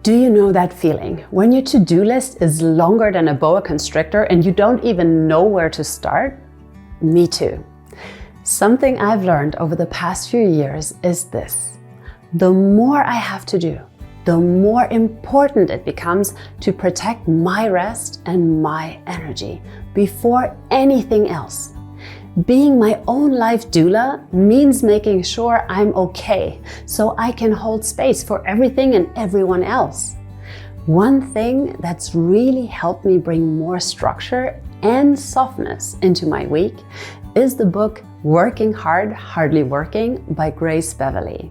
Do you know that feeling when your to-do list is longer than a boa constrictor and you don't even know where to start? Me too. Something I've learned over the past few years is this: the more I have to do, the more important it becomes to protect my rest and my energy before anything else. Being my own life doula means making sure I'm okay so I can hold space for everything and everyone else. One thing that's really helped me bring more structure and softness into my week is the book Working Hard, Hardly Working by Grace Beverley.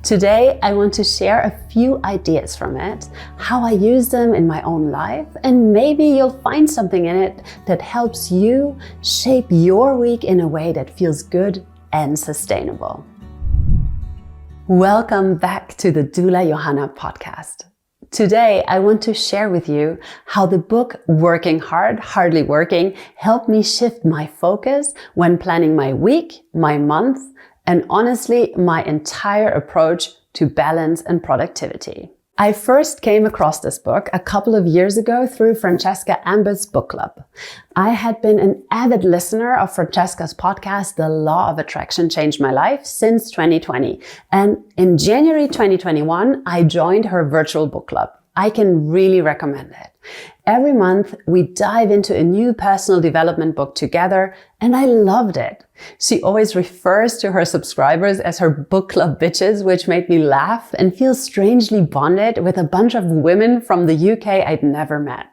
Today, I want to share a few ideas from it, how I use them in my own life, and maybe you'll find something in it that helps you shape your week in a way that feels good and sustainable. Welcome back to the Doula Johanna Podcast. Today, I want to share with you how the book Working Hard, Hardly Working helped me shift my focus when planning my week, my month, and honestly, my entire approach to balance and productivity. I first came across this book a couple of years ago through Francesca Amber's book club. I had been an avid listener of Francesca's podcast, The Law of Attraction Changed My Life, since 2020. And in January 2021, I joined her virtual book club. I can really recommend it. Every month, we dive into a new personal development book together, and I loved it. She always refers to her subscribers as her book club bitches, which made me laugh and feel strangely bonded with a bunch of women from the UK I'd never met.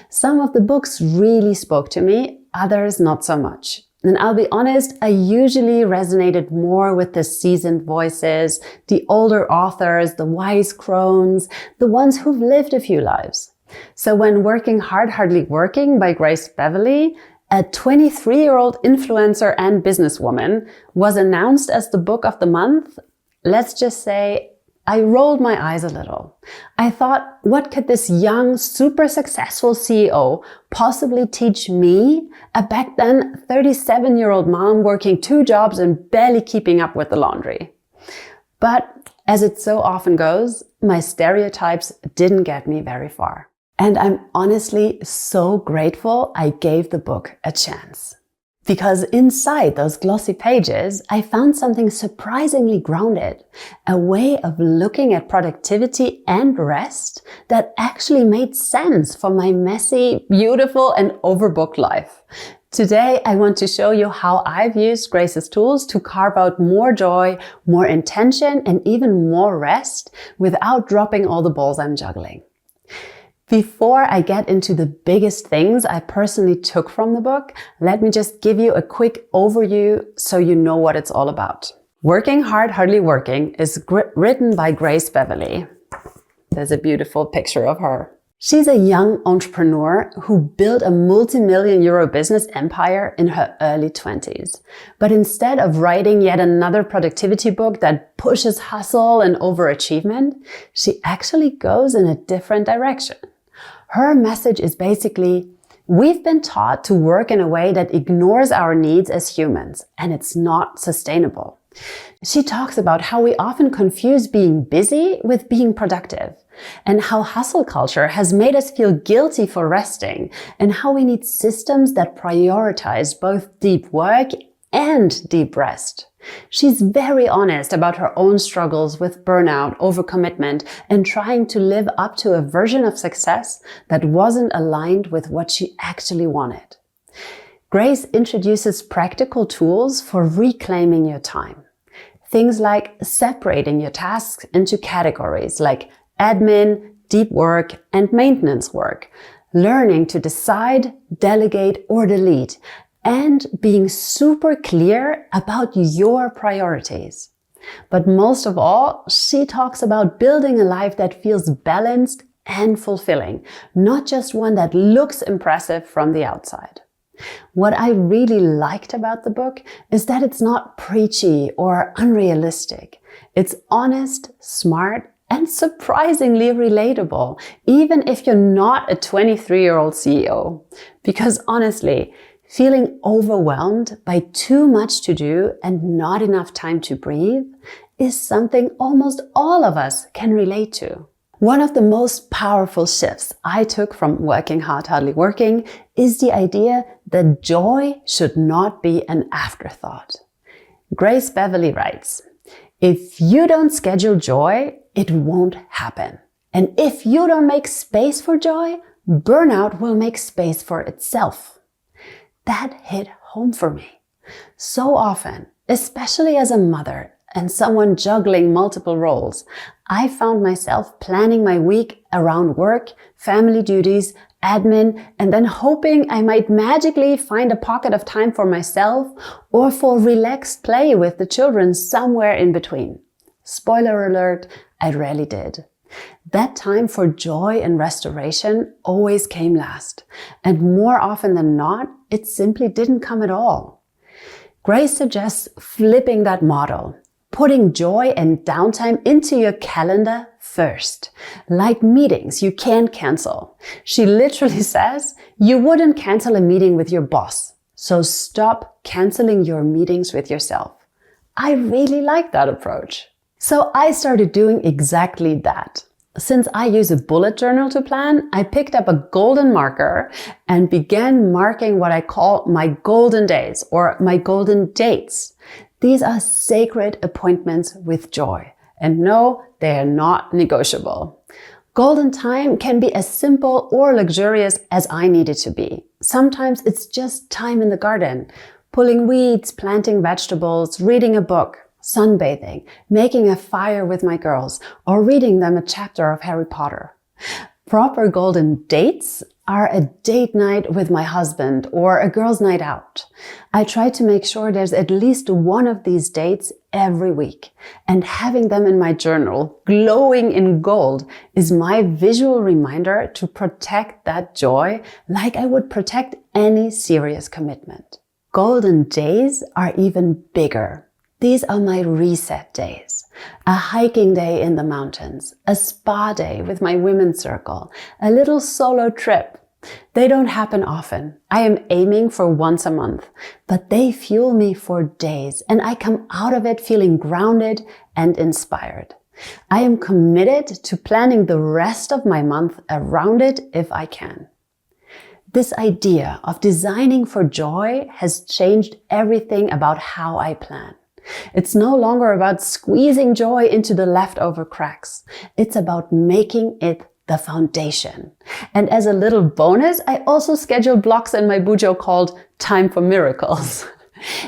Some of the books really spoke to me, others not so much. And I'll be honest, I usually resonated more with the seasoned voices, the older authors, the wise crones, the ones who've lived a few lives. So when Working Hard, Hardly Working by Grace Beverley, a 23-year-old influencer and businesswoman, was announced as the book of the month, let's just say I rolled my eyes a little. I thought, what could this young, super successful CEO possibly teach me, a back then 37-year-old mom working 2 jobs and barely keeping up with the laundry? But as it so often goes, my stereotypes didn't get me very far. And I'm honestly so grateful I gave the book a chance. Because inside those glossy pages, I found something surprisingly grounded, a way of looking at productivity and rest that actually made sense for my messy, beautiful, and overbooked life. Today, I want to show you how I've used Grace's tools to carve out more joy, more intention, and even more rest without dropping all the balls I'm juggling. Before I get into the biggest things I personally took from the book, let me just give you a quick overview so you know what it's all about. Working Hard, Hardly Working is written by Grace Beverley. There's a beautiful picture of her. She's a young entrepreneur who built a multi-million euro business empire in her early 20s. But instead of writing yet another productivity book that pushes hustle and overachievement, she actually goes in a different direction. Her message is basically, we've been taught to work in a way that ignores our needs as humans, and it's not sustainable. She talks about how we often confuse being busy with being productive, and how hustle culture has made us feel guilty for resting, and how we need systems that prioritize both deep work and deep rest. She's very honest about her own struggles with burnout, overcommitment, and trying to live up to a version of success that wasn't aligned with what she actually wanted. Grace introduces practical tools for reclaiming your time. Things like separating your tasks into categories like admin, deep work, and maintenance work, learning to decide, delegate, or delete, and being super clear about your priorities. But most of all, she talks about building a life that feels balanced and fulfilling, not just one that looks impressive from the outside. What I really liked about the book is that it's not preachy or unrealistic. It's honest, smart, and surprisingly relatable, even if you're not a 23-year-old CEO. Because honestly, feeling overwhelmed by too much to do and not enough time to breathe is something almost all of us can relate to. One of the most powerful shifts I took from working hard, hardly working is the idea that joy should not be an afterthought. Grace Beverley writes, "If you don't schedule joy, it won't happen. And if you don't make space for joy, burnout will make space for itself." That hit home for me. So often, especially as a mother and someone juggling multiple roles, I found myself planning my week around work, family duties, admin, and then hoping I might magically find a pocket of time for myself or for relaxed play with the children somewhere in between. Spoiler alert, I rarely did. That time for joy and restoration always came last, and more often than not, it simply didn't come at all. Grace suggests flipping that model, putting joy and downtime into your calendar first, like meetings you can't cancel. She literally says you wouldn't cancel a meeting with your boss, so stop canceling your meetings with yourself. I really like that approach. So I started doing exactly that. Since I use a bullet journal to plan, I picked up a golden marker and began marking what I call my golden days or my golden dates. These are sacred appointments with joy. And no, they are not negotiable. Golden time can be as simple or luxurious as I need it to be. Sometimes it's just time in the garden, pulling weeds, planting vegetables, reading a book, sunbathing, making a fire with my girls, or reading them a chapter of Harry Potter. Proper golden dates are a date night with my husband or a girls' night out. I try to make sure there's at least one of these dates every week, and having them in my journal, glowing in gold, is my visual reminder to protect that joy like I would protect any serious commitment. Golden days are even bigger. These are my reset days. A hiking day in the mountains, a spa day with my women's circle, a little solo trip. They don't happen often. I am aiming for once a month, but they fuel me for days and I come out of it feeling grounded and inspired. I am committed to planning the rest of my month around it if I can. This idea of designing for joy has changed everything about how I plan. It's no longer about squeezing joy into the leftover cracks. It's about making it the foundation. And as a little bonus, I also schedule blocks in my bujo called Time for Miracles.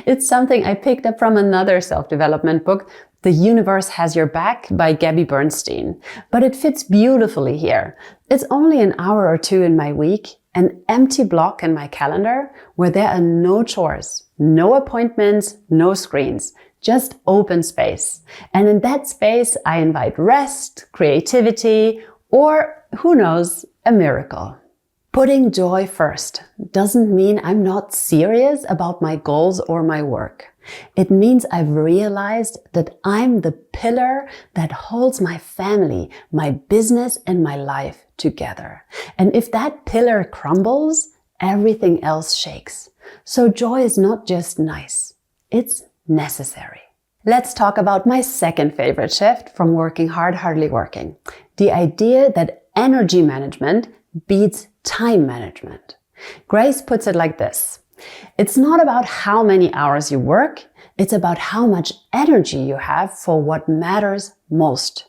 It's something I picked up from another self-development book, The Universe Has Your Back by Gabby Bernstein. But it fits beautifully here. It's only an hour or two in my week, an empty block in my calendar where there are no chores, no appointments, no screens. Just open space. And in that space, I invite rest, creativity, or who knows, a miracle. Putting joy first doesn't mean I'm not serious about my goals or my work. It means I've realized that I'm the pillar that holds my family, my business, and my life together. And if that pillar crumbles, everything else shakes. So joy is not just nice. It's necessary. Let's talk about my second favorite shift from working hard, hardly working. The idea that energy management beats time management. Grace puts it like this. It's not about how many hours you work. It's about how much energy you have for what matters most.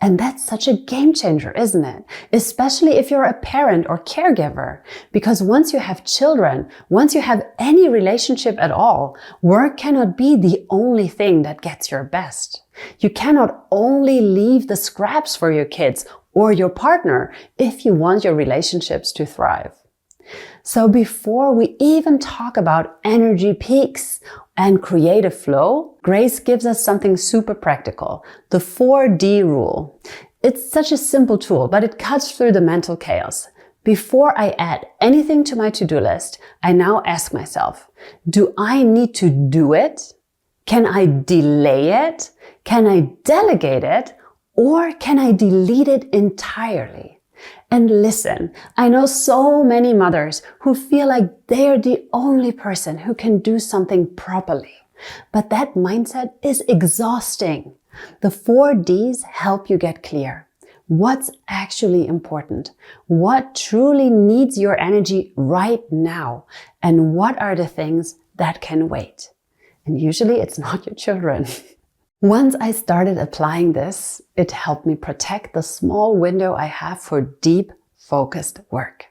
And that's such a game changer, isn't it? Especially if you're a parent or caregiver. Because once you have children, once you have any relationship at all, work cannot be the only thing that gets your best. You cannot only leave the scraps for your kids or your partner if you want your relationships to thrive. So before we even talk about energy peaks and creative flow, Grace gives us something super practical, the 4D rule. It's such a simple tool, but it cuts through the mental chaos. Before I add anything to my to-do list, I now ask myself, do I need to do it? Can I delay it? Can I delegate it? Or can I delete it entirely? And listen, I know so many mothers who feel like they're the only person who can do something properly. But that mindset is exhausting. The 4 Ds help you get clear. What's actually important? What truly needs your energy right now? And what are the things that can wait? And usually it's not your children. Once I started applying this, it helped me protect the small window I have for deep, focused work.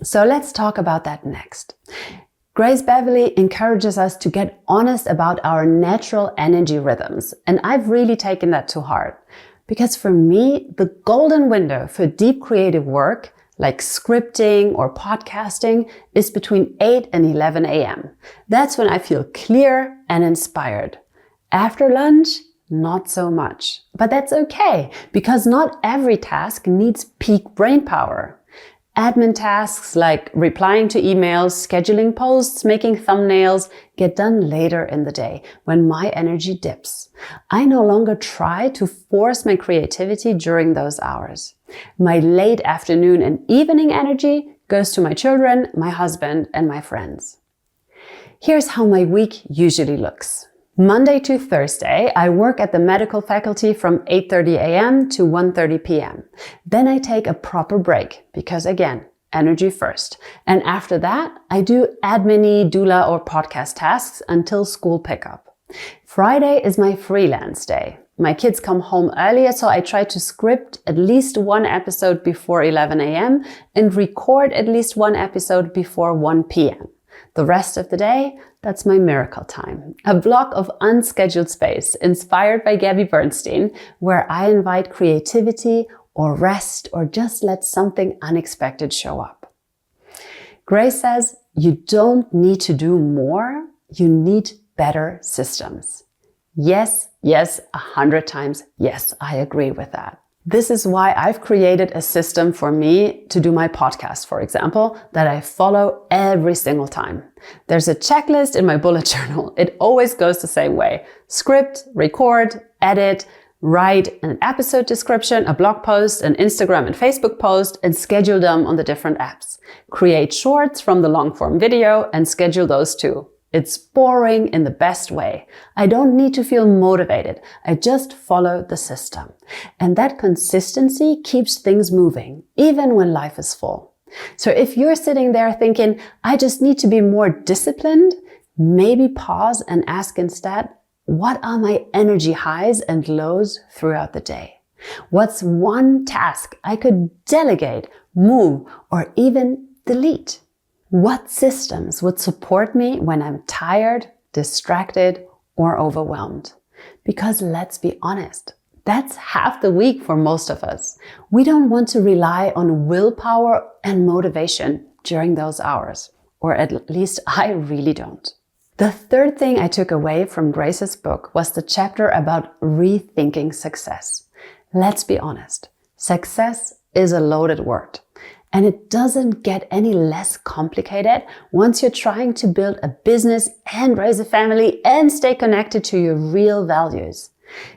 So let's talk about that next. Grace Beverley encourages us to get honest about our natural energy rhythms, and I've really taken that to heart. Because for me, the golden window for deep creative work, like scripting or podcasting, is between 8 and 11 a.m. That's when I feel clear and inspired. After lunch, not so much. But that's okay, because not every task needs peak brain power. Admin tasks like replying to emails, scheduling posts, making thumbnails get done later in the day when my energy dips. I no longer try to force my creativity during those hours. My late afternoon and evening energy goes to my children, my husband, and my friends. Here's how my week usually looks. Monday to Thursday, I work at the medical faculty from 8:30 a.m. to 1:30 p.m. Then I take a proper break because, again, energy first. And after that, I do admin-y, doula, or podcast tasks until school pickup. Friday is my freelance day. My kids come home earlier, so I try to script at least one episode before 11 a.m. and record at least one episode before 1 p.m. The rest of the day, that's my miracle time, a block of unscheduled space inspired by Gabby Bernstein, where I invite creativity or rest or just let something unexpected show up. Grace says, you don't need to do more, you need better systems. Yes, 100 times yes, I agree with that. This is why I've created a system for me to do my podcast, for example, that I follow every single time. There's a checklist in my bullet journal. It always goes the same way. Script, record, edit, write an episode description, a blog post, an Instagram and Facebook post, and schedule them on the different apps. Create shorts from the long form video and schedule those too. It's boring in the best way. I don't need to feel motivated. I just follow the system. And that consistency keeps things moving, even when life is full. So if you're sitting there thinking, I just need to be more disciplined, maybe pause and ask instead, what are my energy highs and lows throughout the day? What's one task I could delegate, move, or even delete? What systems would support me when I'm tired, distracted, or overwhelmed? Because let's be honest, that's half the week for most of us. We don't want to rely on willpower and motivation during those hours, or at least I really don't. The third thing I took away from Grace's book was the chapter about rethinking success. Let's be honest, success is a loaded word. And it doesn't get any less complicated once you're trying to build a business and raise a family and stay connected to your real values.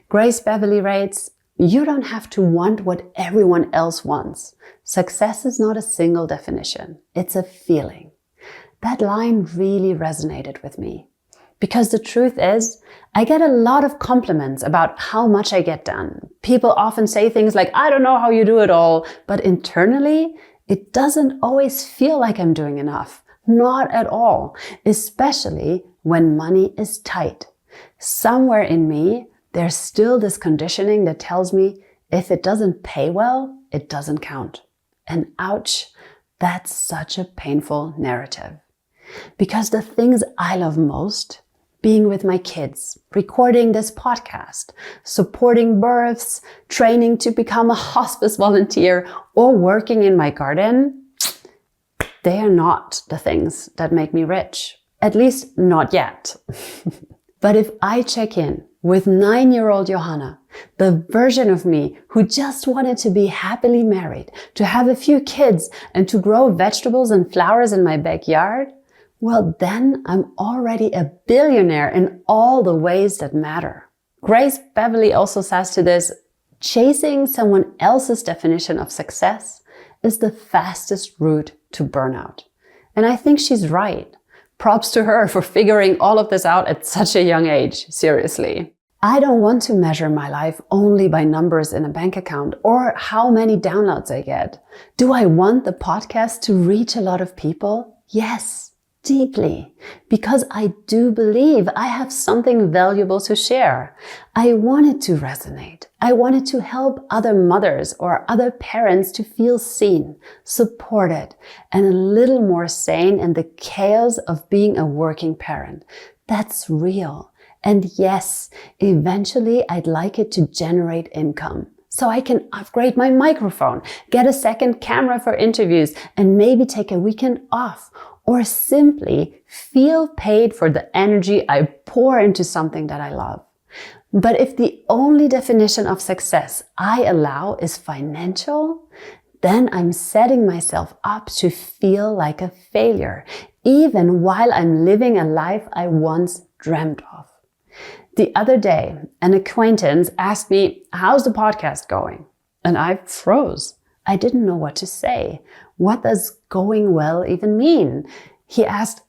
Grace Beverley writes, you don't have to want what everyone else wants. Success is not a single definition. It's a feeling. That line really resonated with me. Because the truth is, I get a lot of compliments about how much I get done. People often say things like, I don't know how you do it all, but internally, it doesn't always feel like I'm doing enough. Not at all, especially when money is tight. Somewhere in me, there's still this conditioning that tells me if it doesn't pay well, it doesn't count. And ouch, that's such a painful narrative. Because the things I love most, being with my kids, recording this podcast, supporting births, training to become a hospice volunteer, or working in my garden, they are not the things that make me rich. At least not yet. But if I check in with 9-year-old Johanna, the version of me who just wanted to be happily married, to have a few kids, and to grow vegetables and flowers in my backyard, well, then I'm already a billionaire in all the ways that matter. Grace Beverley also says to this, chasing someone else's definition of success is the fastest route to burnout. And I think she's right. Props to her for figuring all of this out at such a young age, seriously. I don't want to measure my life only by numbers in a bank account or how many downloads I get. Do I want the podcast to reach a lot of people? Yes, deeply, because I do believe I have something valuable to share. I want it to resonate. I want it to help other mothers or other parents to feel seen, supported, and a little more sane in the chaos of being a working parent. That's real. And yes, eventually I'd like it to generate income. So I can upgrade my microphone, get a second camera for interviews, and maybe take a weekend off, or simply feel paid for the energy I pour into something that I love. But if the only definition of success I allow is financial, then I'm setting myself up to feel like a failure, even while I'm living a life I once dreamt of. The other day, an acquaintance asked me, "How's the podcast going?" And I froze. I didn't know what to say. What does going well even mean? He asked,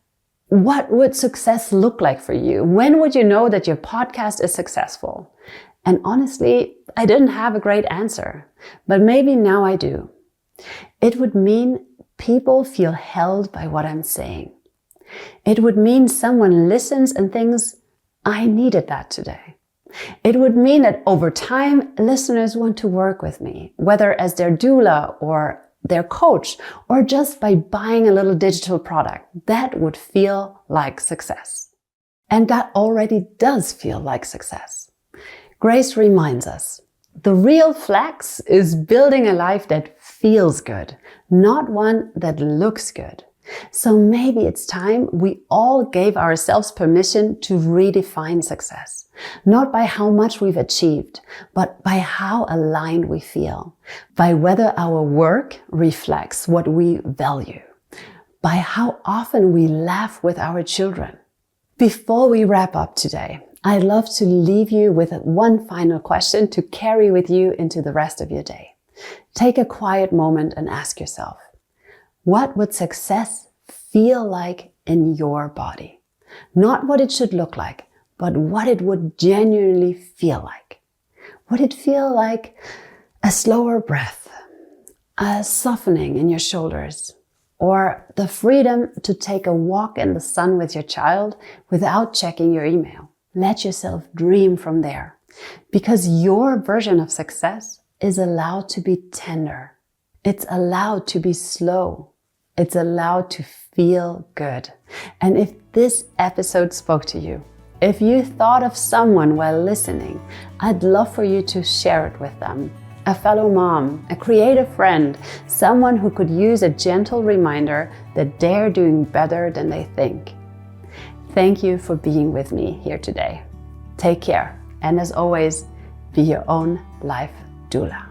"What would success look like for you? When would you know that your podcast is successful?" And honestly, I didn't have a great answer, but maybe now I do. It would mean people feel held by what I'm saying. It would mean someone listens and thinks, "I needed that today." It would mean that over time, listeners want to work with me, whether as their doula or their coach, or just by buying a little digital product. That would feel like success. And that already does feel like success. Grace reminds us, the real flex is building a life that feels good, not one that looks good. So maybe it's time we all gave ourselves permission to redefine success, not by how much we've achieved, but by how aligned we feel, by whether our work reflects what we value, by how often we laugh with our children. Before we wrap up today, I'd love to leave you with one final question to carry with you into the rest of your day. Take a quiet moment and ask yourself, what would success feel like in your body? Not what it should look like, but what it would genuinely feel like. Would it feel like a slower breath, a softening in your shoulders, or the freedom to take a walk in the sun with your child without checking your email? Let yourself dream from there, because your version of success is allowed to be tender. It's allowed to be slow. It's allowed to feel good. And if this episode spoke to you, if you thought of someone while listening, I'd love for you to share it with them. A fellow mom, a creative friend, someone who could use a gentle reminder that they're doing better than they think. Thank you for being with me here today. Take care. And as always, be your own life doula.